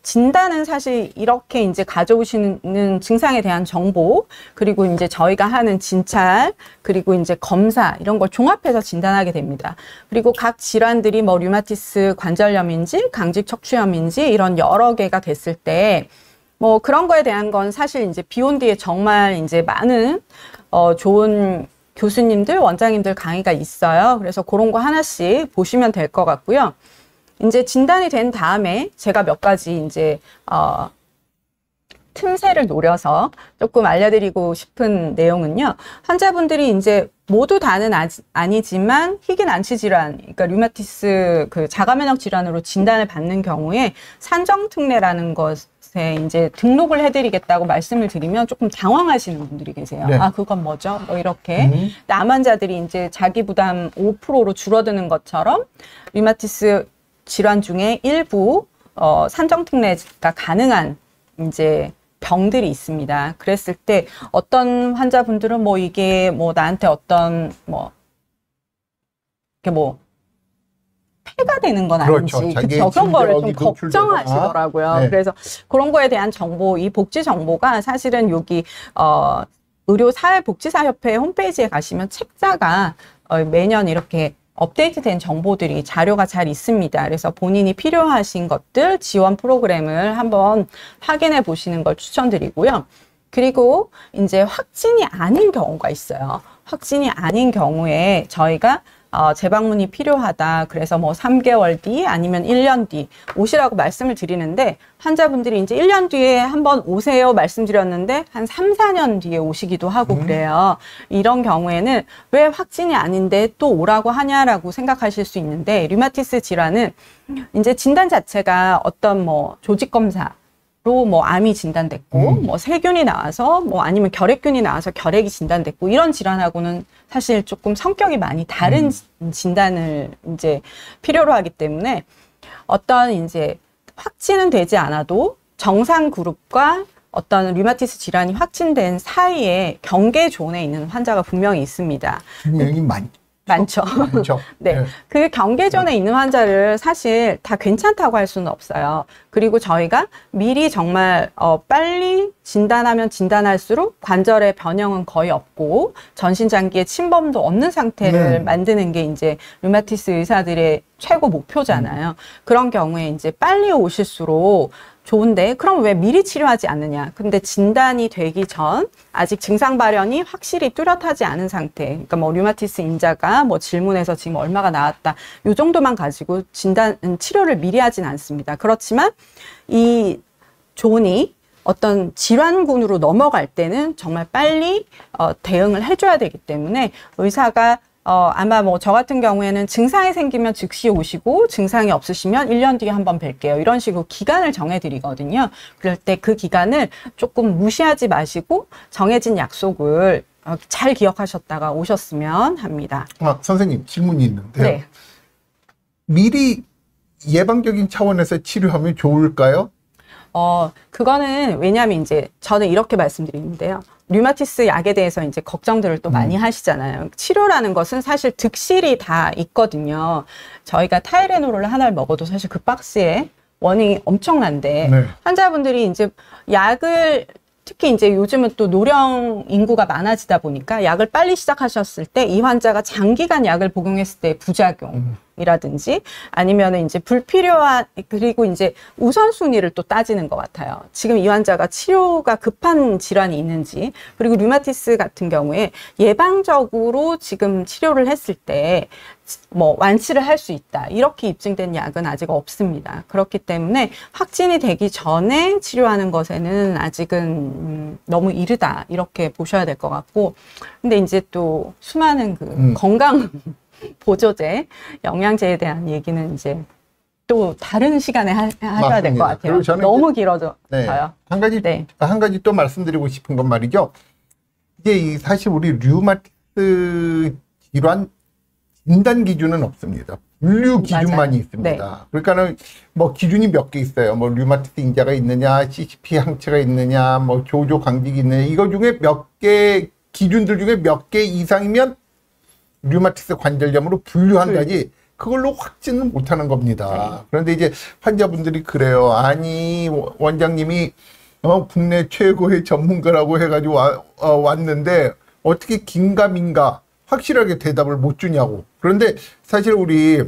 진단은 사실 이렇게 이제 가져오시는 증상에 대한 정보, 그리고 이제 저희가 하는 진찰, 그리고 이제 검사, 이런 걸 종합해서 진단하게 됩니다. 그리고 각 질환들이 뭐 류마티스 관절염인지, 강직 척추염인지 이런 여러 개가 됐을 때, 뭐 그런 거에 대한 건 사실 이제 비온 뒤에 정말 이제 많은, 좋은 교수님들, 원장님들 강의가 있어요. 그래서 그런 거 하나씩 보시면 될 것 같고요. 이제 진단이 된 다음에 제가 몇 가지 이제 틈새를 노려서 조금 알려드리고 싶은 내용은요. 환자분들이 이제 모두 다는 아니지만 희귀 난치 질환, 그러니까 류마티스 그 자가면역 질환으로 진단을 받는 경우에 산정특례라는 것에 이제 등록을 해드리겠다고 말씀을 드리면 조금 당황하시는 분들이 계세요. 네. 그건 뭐죠? 뭐 이렇게 남 환자들이 이제 자기 부담 5%로 줄어드는 것처럼 류마티스 질환 중에 일부 산정특례가 가능한 이제 병들이 있습니다. 그랬을 때 어떤 환자분들은 뭐 이게 뭐 나한테 어떤 이게 뭐 폐가 되는 건 그렇죠. 아닌지 자기의 그런 거를 좀 진정이 걱정하시더라고요. 네. 그래서 그런 거에 대한 정보, 이 복지 정보가 사실은 여기 의료사회복지사협회 홈페이지에 가시면 책자가 매년 이렇게 업데이트된 정보들이 자료가 잘 있습니다. 그래서 본인이 필요하신 것들 지원 프로그램을 한번 확인해 보시는 걸 추천드리고요. 그리고 이제 확진이 아닌 경우가 있어요. 확진이 아닌 경우에 저희가 재방문이 필요하다. 그래서 뭐 3개월 뒤 아니면 1년 뒤 오시라고 말씀을 드리는데 환자분들이 이제 1년 뒤에 한번 오세요 말씀드렸는데 한 3, 4년 뒤에 오시기도 하고 그래요. 이런 경우에는 왜 확진이 아닌데 또 오라고 하냐라고 생각하실 수 있는데 류마티스 질환은 이제 진단 자체가 어떤 뭐 조직 검사 로 뭐 암이 진단됐고 뭐 세균이 나와서 뭐 아니면 결핵균이 나와서 결핵이 진단됐고 이런 질환하고는 사실 조금 성격이 많이 다른 진단을 이제 필요로 하기 때문에 어떤 이제 확진은 되지 않아도 정상 그룹과 어떤 류마티스 질환이 확진된 사이에 경계 존에 있는 환자가 분명히 있습니다. 분명히 많죠. 많죠. 네. 네. 그 경계존에 있는 환자를 사실 다 괜찮다고 할 수는 없어요. 그리고 저희가 미리 정말 빨리 진단하면 진단할수록 관절의 변형은 거의 없고 전신장기의 침범도 없는 상태를 만드는 게 이제 류마티스 의사들의 최고 목표잖아요. 그런 경우에 이제 빨리 오실수록 좋은데 그럼 왜 미리 치료하지 않느냐. 근데 진단이 되기 전 아직 증상 발현이 확실히 뚜렷하지 않은 상태. 그러니까 뭐 류마티스 인자가 뭐 질문에서 지금 얼마가 나왔다. 요 정도만 가지고 치료를 미리 하진 않습니다. 그렇지만 이 존이 어떤 질환군으로 넘어갈 때는 정말 빨리 대응을 해줘야 되기 때문에 의사가 아마 뭐 저 같은 경우에는 증상이 생기면 즉시 오시고 증상이 없으시면 1년 뒤에 한번 뵐게요. 이런 식으로 기간을 정해드리거든요. 그럴 때 그 기간을 조금 무시하지 마시고 정해진 약속을 잘 기억하셨다가 오셨으면 합니다. 선생님 질문이 있는데요. 네. 미리 예방적인 차원에서 치료하면 좋을까요? 그거는 왜냐하면 이제 저는 이렇게 말씀드리는데요. 류마티스 약에 대해서 이제 걱정들을 또 많이 하시잖아요. 치료라는 것은 사실 득실이 다 있거든요. 저희가 타이레놀을 하나를 먹어도 사실 그 박스에 원인이 엄청난데 네. 환자분들이 이제 약을 특히 이제 요즘은 또 노령 인구가 많아지다 보니까 약을 빨리 시작하셨을 때 이 환자가 장기간 약을 복용했을 때 부작용 이라든지 아니면은 이제 불필요한 그리고 이제 우선순위를 또 따지는 것 같아요. 지금 이 환자가 치료가 급한 질환이 있는지 그리고 류마티스 같은 경우에 예방적으로 지금 치료를 했을 때 뭐 완치를 할 수 있다 이렇게 입증된 약은 아직 없습니다. 그렇기 때문에 확진이 되기 전에 치료하는 것에는 아직은 너무 이르다 이렇게 보셔야 될 것 같고 근데 이제 또 수많은 그 건강 보조제, 영양제에 대한 얘기는 이제 또 다른 시간에 하셔야 될 것 같아요. 너무 길어져요. 네. 한 가지 또 말씀드리고 싶은 건 말이죠. 이게 사실 우리 류마티스 질환 진단 기준은 없습니다. 분류 기준만이 있습니다. 그러니까는 뭐 기준이 몇 개 있어요. 뭐 류마티스 인자가 있느냐, CCP 항체가 있느냐, 뭐 조조 강직이 있느냐. 이거 중에 몇 개 기준들 중에 몇 개 이상이면 류마티스 관절염으로 분류한다지 그걸로 확진은 못하는 겁니다. 그런데 이제 환자분들이 그래요. 아니 원장님이 국내 최고의 전문가라고 해가지고 왔는데 어떻게 긴가민가 확실하게 대답을 못 주냐고. 그런데 사실 우리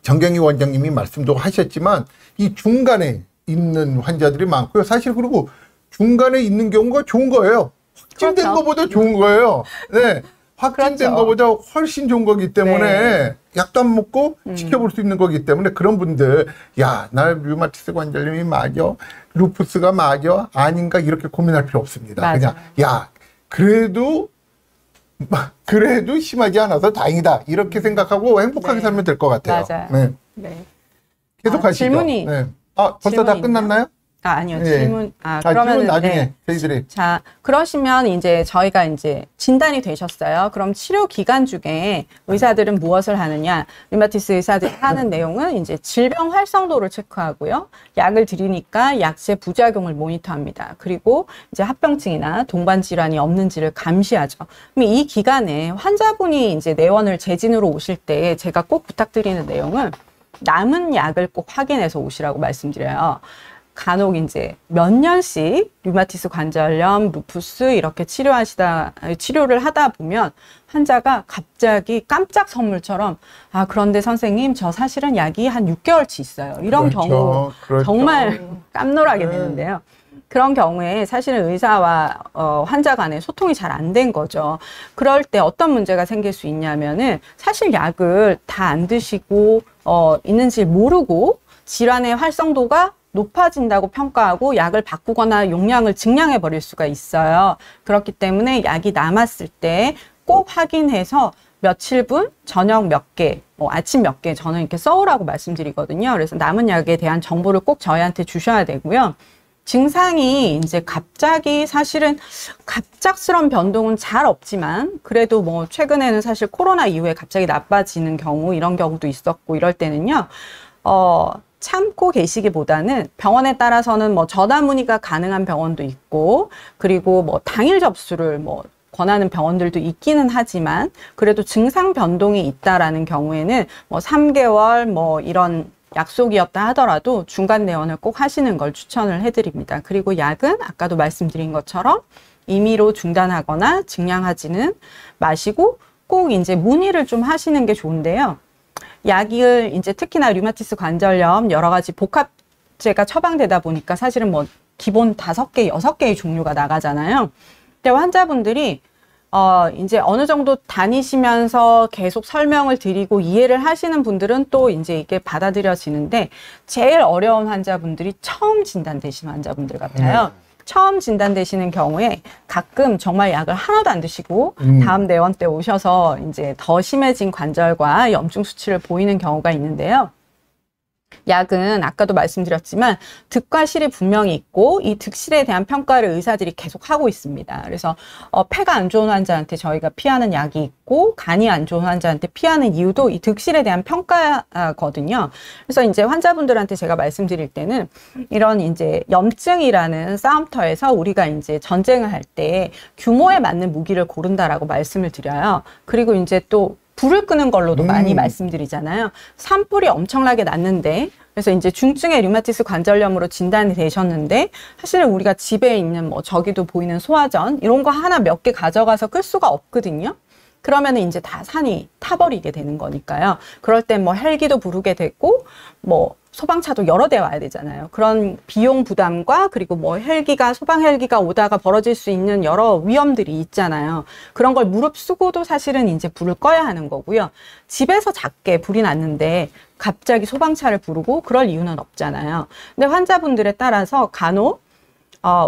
정경희 원장님이 말씀도 하셨지만 이 중간에 있는 환자들이 많고요. 사실 그리고 중간에 있는 경우가 좋은 거예요. 확진된 것보다 좋은 거예요. 네. 확진된 것보다 훨씬 좋은 거기 때문에 약도 안 먹고 지켜볼 수 있는 거기 때문에 그런 분들 야, 나 류마티스 관절염이 맞아? 루푸스가 맞아? 아닌가? 이렇게 고민할 필요 없습니다. 맞아요. 그냥 야, 그래도 심하지 않아서 다행이다. 이렇게 생각하고 행복하게 살면 될 것 같아요. 맞아요. 계속 하시죠. 질문이 벌써 다 끝났나요? 아니요. 질문. 그러면 질문 나중에 저희들이. 자, 그러시면 이제 저희가 이제 진단이 되셨어요. 그럼 치료 기간 중에 의사들은 무엇을 하느냐? 류마티스 의사들이 하는 내용은 이제 질병 활성도를 체크하고요. 약을 드리니까 약제 부작용을 모니터합니다. 그리고 이제 합병증이나 동반 질환이 없는지를 감시하죠. 그럼 이 기간에 환자분이 이제 내원을 재진으로 오실 때 제가 꼭 부탁드리는 내용은 남은 약을 꼭 확인해서 오시라고 말씀드려요. 간혹 이제 몇 년씩 류마티스 관절염, 루푸스 이렇게 치료를 하다 보면 환자가 갑자기 깜짝 선물처럼 그런데 선생님 저 사실은 약이 한 6개월치 있어요. 이런 경우 정말 깜놀하게 되는데요. 그런 경우에 사실은 의사와 환자 간에 소통이 잘 안 된 거죠. 그럴 때 어떤 문제가 생길 수 있냐면은 사실 약을 다 안 드시고 있는지 모르고 질환의 활성도가 높아진다고 평가하고 약을 바꾸거나 용량을 증량해 버릴 수가 있어요. 그렇기 때문에 약이 남았을 때 꼭 확인해서 며칠분, 저녁 몇 개, 아침 몇 개 저는 이렇게 써오라고 말씀드리거든요. 그래서 남은 약에 대한 정보를 꼭 저희한테 주셔야 되고요. 증상이 이제 갑자기 사실은 갑작스러운 변동은 잘 없지만 그래도 뭐 최근에는 사실 코로나 이후에 갑자기 나빠지는 경우 이런 경우도 있었고 이럴 때는요. 참고 계시기보다는 병원에 따라서는 뭐 전화 문의가 가능한 병원도 있고 그리고 뭐 당일 접수를 뭐 권하는 병원들도 있기는 하지만 그래도 증상 변동이 있다라는 경우에는 뭐 3개월 뭐 이런 약속이었다 하더라도 중간 내원을 꼭 하시는 걸 추천을 해드립니다. 그리고 약은 아까도 말씀드린 것처럼 임의로 중단하거나 증량하지는 마시고 꼭 이제 문의를 좀 하시는 게 좋은데요. 약을 이제 특히나 류마티스 관절염 여러 가지 복합제가 처방되다 보니까 사실은 뭐 기본 5개, 6개의 종류가 나가잖아요. 근데 환자분들이 이제 어느 정도 다니시면서 계속 설명을 드리고 이해를 하시는 분들은 또 이제 이게 받아들여지는데 제일 어려운 환자분들이 처음 진단되신 환자분들 같아요. 처음 진단되시는 경우에 가끔 정말 약을 하나도 안 드시고 다음 내원 때 오셔서 이제 더 심해진 관절과 염증 수치를 보이는 경우가 있는데요. 약은 아까도 말씀드렸지만 득과 실이 분명히 있고 이 득실에 대한 평가를 의사들이 계속 하고 있습니다. 그래서 폐가 안 좋은 환자한테 저희가 피하는 약이 있고 간이 안 좋은 환자한테 피하는 이유도 이 득실에 대한 평가거든요. 그래서 이제 환자분들한테 제가 말씀드릴 때는 이런 이제 염증이라는 싸움터에서 우리가 이제 전쟁을 할 때 규모에 맞는 무기를 고른다라고 말씀을 드려요. 그리고 이제 또 불을 끄는 걸로도 많이 말씀드리잖아요. 산불이 엄청나게 났는데 그래서 이제 중증의 류마티스 관절염으로 진단이 되셨는데 사실은 우리가 집에 있는 뭐 저기도 보이는 소화전 이런 거 하나 몇 개 가져가서 끌 수가 없거든요. 그러면 이제 다 산이 타버리게 되는 거니까요. 그럴 땐 뭐 헬기도 부르게 되고 뭐 소방차도 여러 대 와야 되잖아요. 그런 비용 부담과 그리고 뭐 헬기가 소방 헬기가 오다가 벌어질 수 있는 여러 위험들이 있잖아요. 그런 걸 무릅쓰고도 사실은 이제 불을 꺼야 하는 거고요. 집에서 작게 불이 났는데 갑자기 소방차를 부르고 그럴 이유는 없잖아요. 근데 환자분들에 따라서 간혹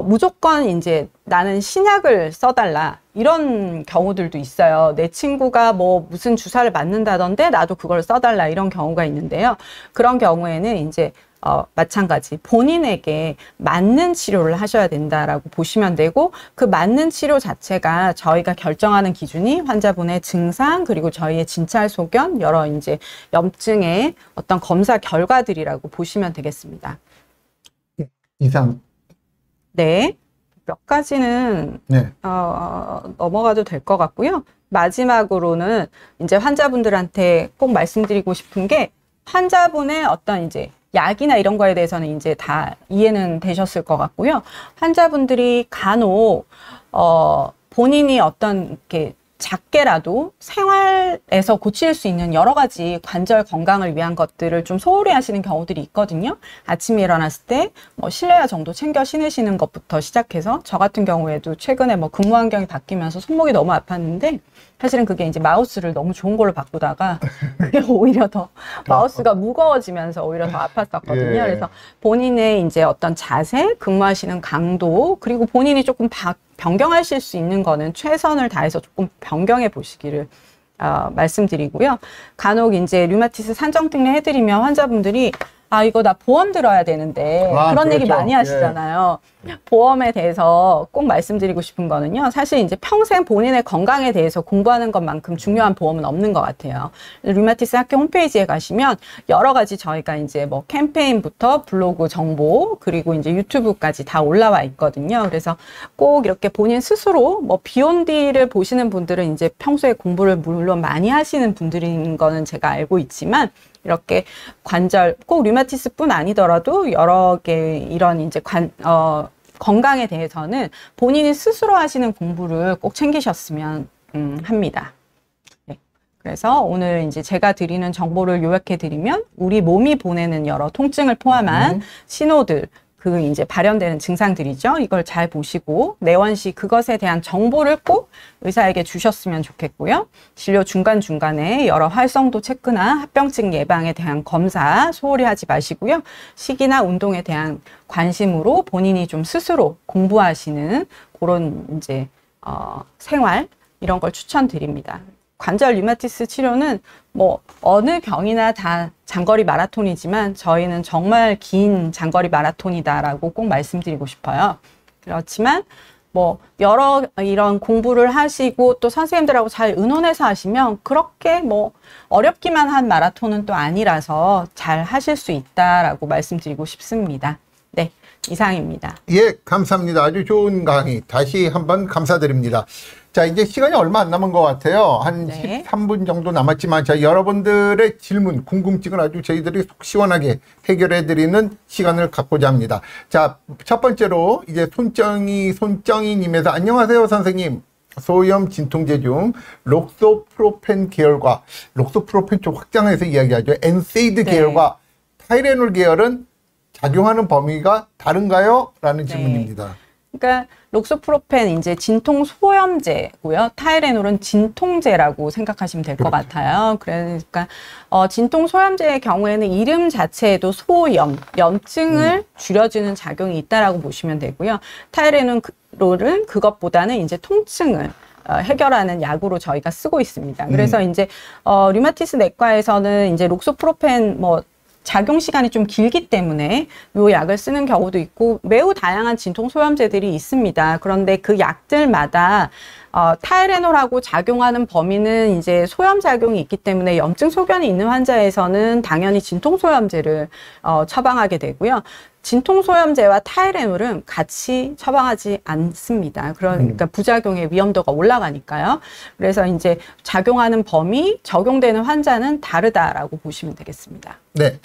무조건 이제 나는 신약을 써달라. 이런 경우들도 있어요. 내 친구가 뭐 무슨 주사를 맞는다던데 나도 그걸 써달라. 이런 경우가 있는데요. 그런 경우에는 이제 마찬가지 본인에게 맞는 치료를 하셔야 된다라고 보시면 되고 그 맞는 치료 자체가 저희가 결정하는 기준이 환자분의 증상 그리고 저희의 진찰 소견 여러 이제 염증의 어떤 검사 결과들이라고 보시면 되겠습니다. 이상. 네. 몇 가지는 네. 넘어가도 될 것 같고요. 마지막으로는 이제 환자분들한테 꼭 말씀드리고 싶은 게 환자분의 어떤 이제 약이나 이런 거에 대해서는 이제 다 이해는 되셨을 것 같고요. 환자분들이 간혹 본인이 어떤 이렇게 작게라도 생활에서 고칠 수 있는 여러 가지 관절 건강을 위한 것들을 좀 소홀히 하시는 경우들이 있거든요. 아침에 일어났을 때 뭐 실내화 정도 챙겨 신으시는 것부터 시작해서 저 같은 경우에도 최근에 뭐 근무 환경이 바뀌면서 손목이 너무 아팠는데 사실은 그게 이제 마우스를 너무 좋은 걸로 바꾸다가 그게 오히려 더 마우스가 무거워지면서 오히려 더 아팠었거든요. 예. 그래서 본인의 이제 어떤 자세, 근무하시는 강도, 그리고 본인이 조금 변경하실 수 있는 거는 최선을 다해서 조금 변경해 보시기를 말씀드리고요. 간혹 이제 류마티스 산정 특례 해드리면 환자분들이 이거 나 보험 들어야 되는데 그런 그렇죠. 얘기 많이 하시잖아요. 보험에 대해서 꼭 말씀드리고 싶은 거는요. 사실 이제 평생 본인의 건강에 대해서 공부하는 것만큼 중요한 보험은 없는 것 같아요. 류마티스 학회 홈페이지에 가시면 여러 가지 저희가 이제 뭐 캠페인부터 블로그 정보 그리고 이제 유튜브까지 다 올라와 있거든요. 그래서 꼭 이렇게 본인 스스로 뭐 비욘디를 보시는 분들은 이제 평소에 공부를 물론 많이 하시는 분들인 거는 제가 알고 있지만 이렇게 관절, 꼭 류마티스뿐 아니더라도 여러 개 이런 이제 건강에 대해서는 본인이 스스로 하시는 공부를 꼭 챙기셨으면 합니다. 네. 그래서 오늘 이제 제가 드리는 정보를 요약해 드리면 우리 몸이 보내는 여러 통증을 포함한 신호들, 그 이제 발현되는 증상들이죠. 이걸 잘 보시고 내원 시 그것에 대한 정보를 꼭 의사에게 주셨으면 좋겠고요. 진료 중간중간에 여러 활성도 체크나 합병증 예방에 대한 검사 소홀히 하지 마시고요. 식이나 운동에 대한 관심으로 본인이 좀 스스로 공부하시는 그런 이제 생활 이런 걸 추천드립니다. 관절 류마티스 치료는 뭐 어느 병이나 다 장거리 마라톤이지만 저희는 정말 긴 장거리 마라톤이다라고 꼭 말씀드리고 싶어요. 그렇지만 뭐 여러 이런 공부를 하시고 또 선생님들하고 잘 의논해서 하시면 그렇게 뭐 어렵기만 한 마라톤은 또 아니라서 잘 하실 수 있다라고 말씀드리고 싶습니다. 네, 이상입니다. 예, 감사합니다. 아주 좋은 강의 다시 한번 감사드립니다. 자, 이제 시간이 얼마 안 남은 것 같아요. 한 네. 13분 정도 남았지만 자, 여러분들의 질문, 궁금증을 아주 저희들이 속 시원하게 해결해드리는 시간을 갖고자 합니다. 자, 첫 번째로 이제 손정이님에서 안녕하세요, 선생님. 소염 진통제 중 록소프로펜 계열과 록소프로펜 쪽 확장해서 이야기하죠. 엔세이드 네. 계열과 타이레놀 계열은 작용하는 범위가 다른가요? 라는 네. 질문입니다. 그러니까 록소프로펜 이제 진통 소염제고요. 타이레놀은 진통제라고 생각하시면 될 것 같아요. 그러니까 진통 소염제의 경우에는 이름 자체에도 소염, 염증을 줄여주는 작용이 있다라고 보시면 되고요. 타이레놀은 그것보다는 이제 통증을 해결하는 약으로 저희가 쓰고 있습니다. 그래서 이제 류마티스 내과에서는 이제 록소프로펜 작용 시간이 좀 길기 때문에 이 약을 쓰는 경우도 있고 매우 다양한 진통 소염제들이 있습니다. 그런데 그 약들마다 타이레놀하고 작용하는 범위는 이제 소염 작용이 있기 때문에 염증 소견이 있는 환자에서는 당연히 진통 소염제를 처방하게 되고요. 진통소염제와 타이레놀은 같이 처방하지 않습니다. 그러니까 부작용의 위험도가 올라가니까요. 그래서 이제 작용하는 범위, 적용되는 환자는 다르다라고 보시면 되겠습니다. 네.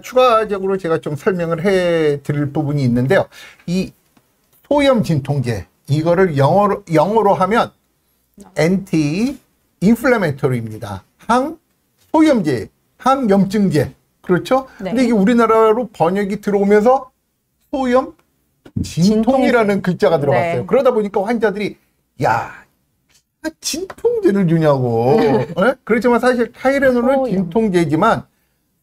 추가적으로 제가 좀 설명을 해 드릴 부분이 있는데요. 이 소염 진통제, 이거를 영어로 하면 인플라메토리입니다. 항소염제, 항염증제. 그렇죠? 네. 근데 이게 우리나라로 번역이 들어오면서 소염 진통이라는 글자가 들어갔어요. 네. 그러다 보니까 환자들이 야, 진통제를 주냐고. 네? 그렇지만 사실 타이레놀은 소염. 진통제지만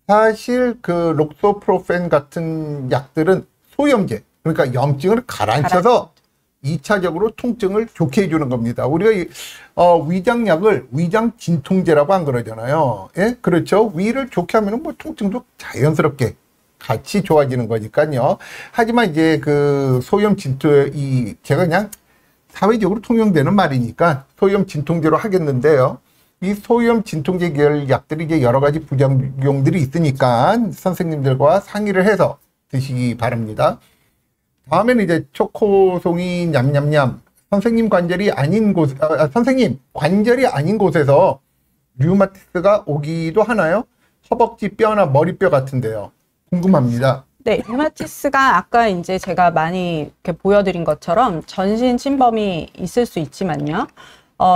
사실 그 록소프로펜 같은 약들은 소염제. 그러니까 염증을 가라앉혀서 2차적으로 통증을 좋게 해주는 겁니다. 우리가 위장약을 위장 진통제라고 안 그러잖아요. 예? 그렇죠. 위를 좋게 하면 뭐 통증도 자연스럽게 같이 좋아지는 거니까요. 하지만 이제 그 소염 진통, 제가 그냥 사회적으로 통용되는 말이니까 소염 진통제로 하겠는데요. 이 소염 진통제 계열 약들이 이제 여러 가지 부작용들이 있으니까 선생님들과 상의를 해서 드시기 바랍니다. 다음에는 이제 초코송이 냠냠냠. 선생님 관절이 아닌 곳에서 류마티스가 오기도 하나요? 허벅지 뼈나 머리뼈 같은데요. 궁금합니다. 네, 류마티스가 아까 이제 제가 많이 이렇게 보여드린 것처럼 전신 침범이 있을 수 있지만요.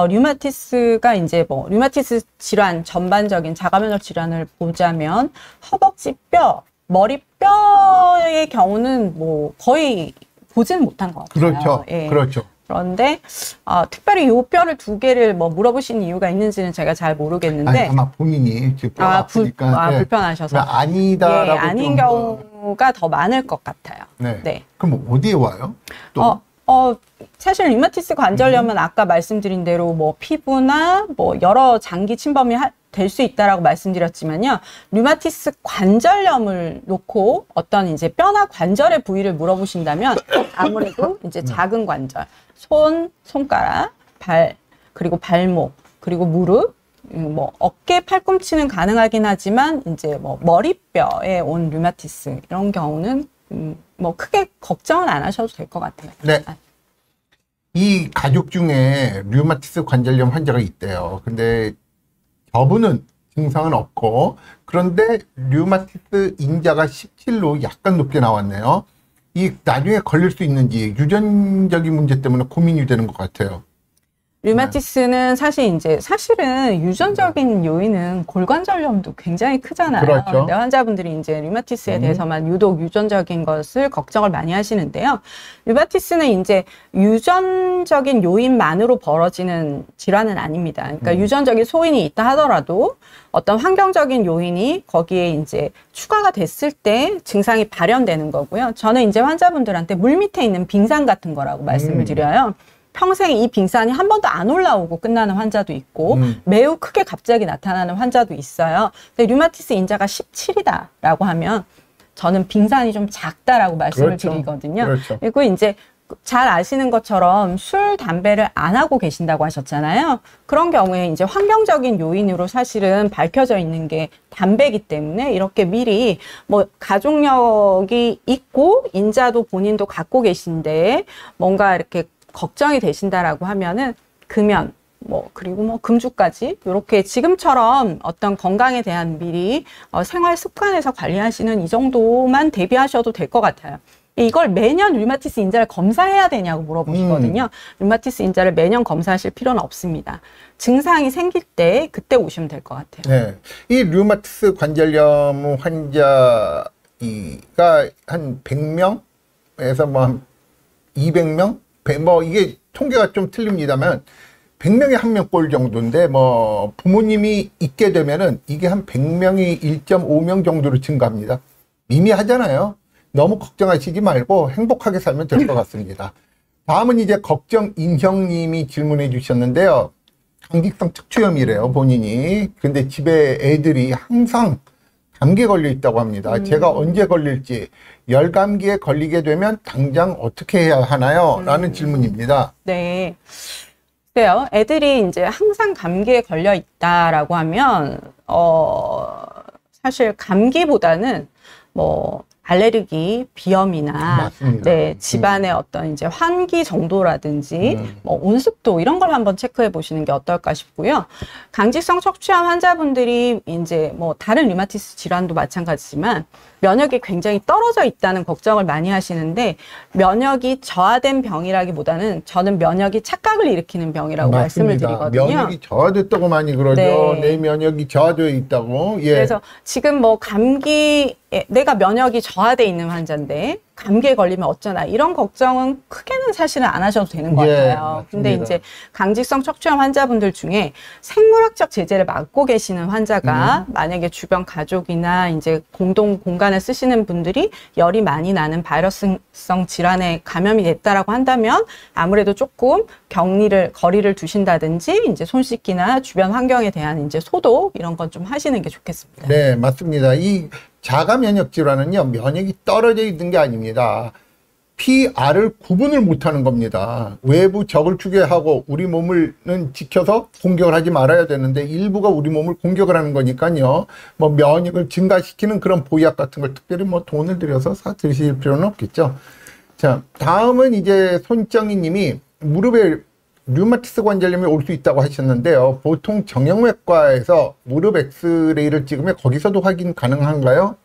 류마티스가 이제 류마티스 질환 전반적인 자가면역 질환을 보자면 허벅지 뼈, 머리뼈의 경우는 거의 보지는 못한 것 같아요. 그렇죠. 예. 그렇죠. 그런데 특별히 이 뼈를 두 개를 물어보신 이유가 있는지는 제가 잘 모르겠는데 아마 본인이 지금 아프니까 불편하셔서 아니다라고 예, 아닌 경우가 더 많을 것 같아요. 네. 네. 그럼 어디에 와요? 또? 사실 류마티스 관절염은 아까 말씀드린 대로 피부나 여러 장기 침범이 될 수 있다라고 말씀드렸지만요. 류마티스 관절염을 놓고 어떤 이제 뼈나 관절의 부위를 물어보신다면 아무래도 이제 작은 관절, 손가락, 발, 그리고 발목, 그리고 무릎, 어깨, 팔꿈치는 가능하긴 하지만 이제 머리뼈에 온 류마티스 이런 경우는 크게 걱정은 안 하셔도 될 것 같아요. 네. 이 가족 중에 류마티스 관절염 환자가 있대요. 근데 저분은 증상은 없고, 그런데 류마티스 인자가 17로 약간 높게 나왔네요. 이 나중에 걸릴 수 있는지 유전적인 문제 때문에 고민이 되는 것 같아요. 류마티스는 사실은 유전적인 요인은 골관절염도 굉장히 크잖아요. 그렇죠. 근데 환자분들이 이제 류마티스에 대해서만 유독 유전적인 것을 걱정을 많이 하시는데요. 류마티스는 이제 유전적인 요인만으로 벌어지는 질환은 아닙니다. 그러니까 유전적인 소인이 있다 하더라도 어떤 환경적인 요인이 거기에 이제 추가가 됐을 때 증상이 발현되는 거고요. 저는 이제 환자분들한테 물 밑에 있는 빙산 같은 거라고 말씀을 드려요. 평생 이 빙산이 한 번도 안 올라오고 끝나는 환자도 있고 매우 크게 갑자기 나타나는 환자도 있어요. 근데 류마티스 인자가 17이다라고 하면 저는 빙산이 좀 작다라고 말씀을 그렇죠. 드리거든요. 그렇죠. 그리고 이제 잘 아시는 것처럼 술, 담배를 안 하고 계신다고 하셨잖아요. 그런 경우에 이제 환경적인 요인으로 사실은 밝혀져 있는 게 담배이기 때문에 이렇게 미리 가족력이 있고 인자도 본인도 갖고 계신데 뭔가 이렇게 걱정이 되신다라고 하면은 금연, 그리고 금주까지 이렇게 지금처럼 어떤 건강에 대한 미리 생활 습관에서 관리하시는 이 정도만 대비하셔도 될 것 같아요. 이걸 매년 류마티스 인자를 검사해야 되냐고 물어보시거든요. 류마티스 인자를 매년 검사하실 필요는 없습니다. 증상이 생길 때 그때 오시면 될 것 같아요. 네, 이 류마티스 관절염 환자가 한 100명에서 한 200명? 이게 통계가 좀 틀립니다만 100명에 1명꼴 정도인데 부모님이 있게 되면은 이게 한 100명이 1.5명 정도로 증가합니다. 미미하잖아요. 너무 걱정하시지 말고 행복하게 살면 될 것 같습니다. 다음은 이제 걱정 인형님이 질문해 주셨는데요. 감기성 척추염이래요, 본인이. 근데 집에 애들이 항상 감기에 걸려 있다고 합니다. 제가 언제 걸릴지, 열감기에 걸리게 되면 당장 어떻게 해야 하나요? 라는 질문입니다. 네. 그래요. 애들이 이제 항상 감기에 걸려 있다라고 하면, 사실 감기보다는 알레르기, 비염이나 맞습니다. 네, 집안의 어떤 이제 환기 정도라든지 뭐 온습도 이런 걸 한번 체크해 보시는 게 어떨까 싶고요. 강직성 척추암 환자분들이 이제 뭐 다른 류마티스 질환도 마찬가지지만 면역이 굉장히 떨어져 있다는 걱정을 많이 하시는데 면역이 저하된 병이라기보다는 저는 면역이 착각을 일으키는 병이라고 말씀을 드리거든요. 면역이 저하됐다고 많이 그러죠. 네. 내 면역이 저하되어 있다고. 예. 그래서 지금 뭐 감기 내가 면역이 저하돼 있는 환자인데 감기에 걸리면 어쩌나 이런 걱정은 크게는 사실은 안 하셔도 되는 것 예, 같아요. 근데 맞습니다. 이제 강직성 척추암 환자분들 중에 생물학적 제재를 맡고 계시는 환자가 만약에 주변 가족이나 이제 공동 공간을 쓰시는 분들이 열이 많이 나는 바이러스성 질환에 감염이 됐다라고 한다면 아무래도 조금 거리를 두신다든지 이제 손 씻기나 주변 환경에 대한 이제 소독 이런 건 좀 하시는 게 좋겠습니다. 네, 맞습니다. 이 자가 면역 질환은요, 면역이 떨어져 있는 게 아닙니다. P-R을 구분을 못하는 겁니다. 외부 적을 추계하고 우리 몸을는 지켜서 공격을 하지 말아야 되는데 일부가 우리 몸을 공격을 하는 거니까요. 뭐 면역을 증가시키는 그런 보약 같은 걸 특별히 뭐 돈을 들여서 사 드실 필요는 없겠죠. 자, 다음은 이제 손정희 님이 무릎에 류마티스 관절염이 올 수 있다고 하셨는데요. 보통 정형외과에서 무릎 엑스레이를 찍으면 거기서도 확인 가능한가요?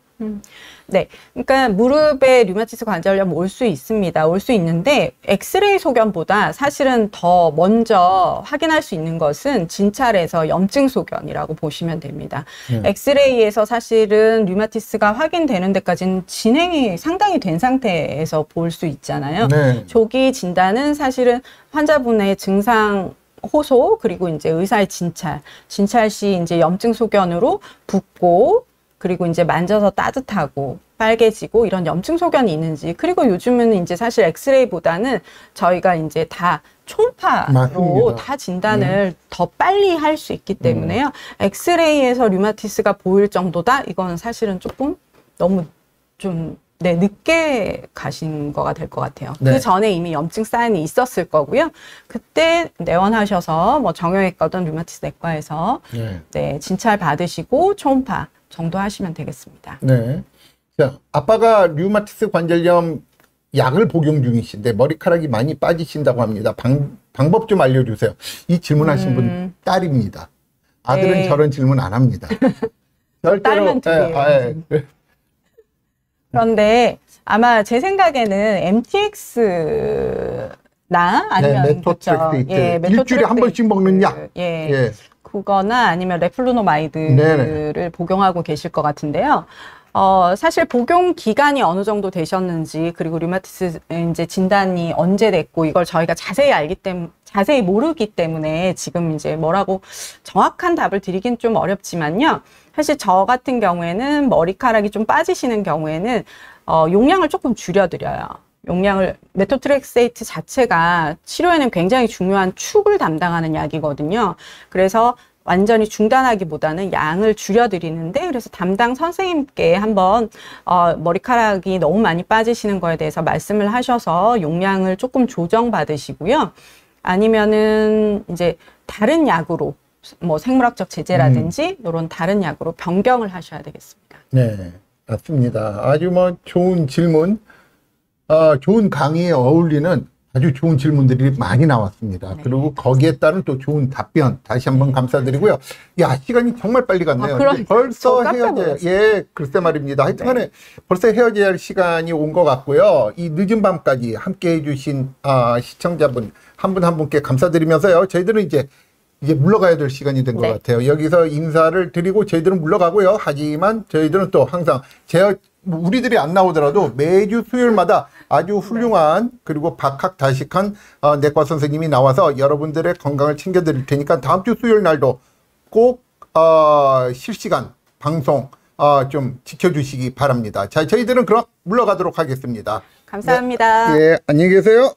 네. 그러니까 무릎에 류마티스 관절염 올 수 있습니다. 올 수 있는데 엑스레이 소견보다 사실은 더 먼저 확인할 수 있는 것은 진찰에서 염증 소견이라고 보시면 됩니다. 엑스레이에서 사실은 류마티스가 확인되는 데까지는 진행이 상당히 된 상태에서 볼 수 있잖아요. 네. 조기 진단은 사실은 환자분의 증상 호소 그리고 이제 의사의 진찰 시 이제 염증 소견으로 붓고 그리고 이제 만져서 따뜻하고 빨개지고 이런 염증 소견이 있는지 그리고 요즘은 이제 사실 엑스레이보다는 저희가 이제 다 초음파로 맞습니다. 다 진단을 더 빨리 할 수 있기 때문에요. 엑스레이에서 류마티스가 보일 정도다 이거는 사실은 조금 너무 좀 네, 늦게 가신 거가 될 것 같아요. 네. 그 전에 이미 염증 사인이 있었을 거고요. 그때 내원하셔서 뭐 정형외과든 류마티스 내과에서 네, 진찰 받으시고 초음파 정도 하시면 되겠습니다. 네. 자, 아빠가 류마티스 관절염 약을 복용 중이신데 머리카락이 많이 빠지신다고 합니다. 방법 좀 알려주세요. 이 질문하신 분 딸입니다. 아들은 네. 저런 질문 안 합니다. 딸만 두 개예요. 그런데 아마 제 생각에는 MTX나 아니면 메토트렉세이트. 예, 일주일에 한 번씩 먹는 약. 예. 예. 그거나 아니면 레플루노마이드를 복용하고 계실 것 같은데요. 사실 복용 기간이 어느 정도 되셨는지 그리고 류마티스 이제 진단이 언제 됐고 이걸 저희가 자세히 모르기 때문에 지금 이제 뭐라고 정확한 답을 드리긴 좀 어렵지만요. 사실 저 같은 경우에는 머리카락이 좀 빠지시는 경우에는 용량을 조금 줄여드려요. 메토트렉세이트 자체가 치료에는 굉장히 중요한 축을 담당하는 약이거든요. 그래서 완전히 중단하기보다는 양을 줄여드리는데 그래서 담당 선생님께 한번 머리카락이 너무 많이 빠지시는 거에 대해서 말씀을 하셔서 용량을 조금 조정받으시고요. 아니면은 이제 다른 약으로 뭐 생물학적 제재라든지 이런 다른 약으로 변경을 하셔야 되겠습니다. 네, 맞습니다. 아주 뭐 좋은 질문, 좋은 강의에 어울리는 아주 좋은 질문들이 많이 나왔습니다. 네. 그리고 거기에 따른 또 좋은 답변 다시 한번 감사드리고요. 야, 시간이 정말 빨리 갔네요. 벌써 헤어져야, 예, 글쎄 말입니다. 하여튼간에 벌써 헤어져야 할 시간이 온 것 같고요. 이 늦은 밤까지 함께 해주신 시청자분 한 분 한 분께 감사드리면서요. 저희들은 이제 물러가야 될 시간이 된 것 같아요. 여기서 인사를 드리고 저희들은 물러가고요. 하지만 저희들은 또 항상 우리들이 안 나오더라도 매주 수요일마다 아주 훌륭한 그리고 박학다식한 내과 선생님이 나와서 여러분들의 건강을 챙겨드릴 테니까 다음 주 수요일 날도 꼭 실시간 방송 좀 지켜주시기 바랍니다. 자, 저희들은 그럼 물러가도록 하겠습니다. 감사합니다. 네, 예, 안녕히 계세요.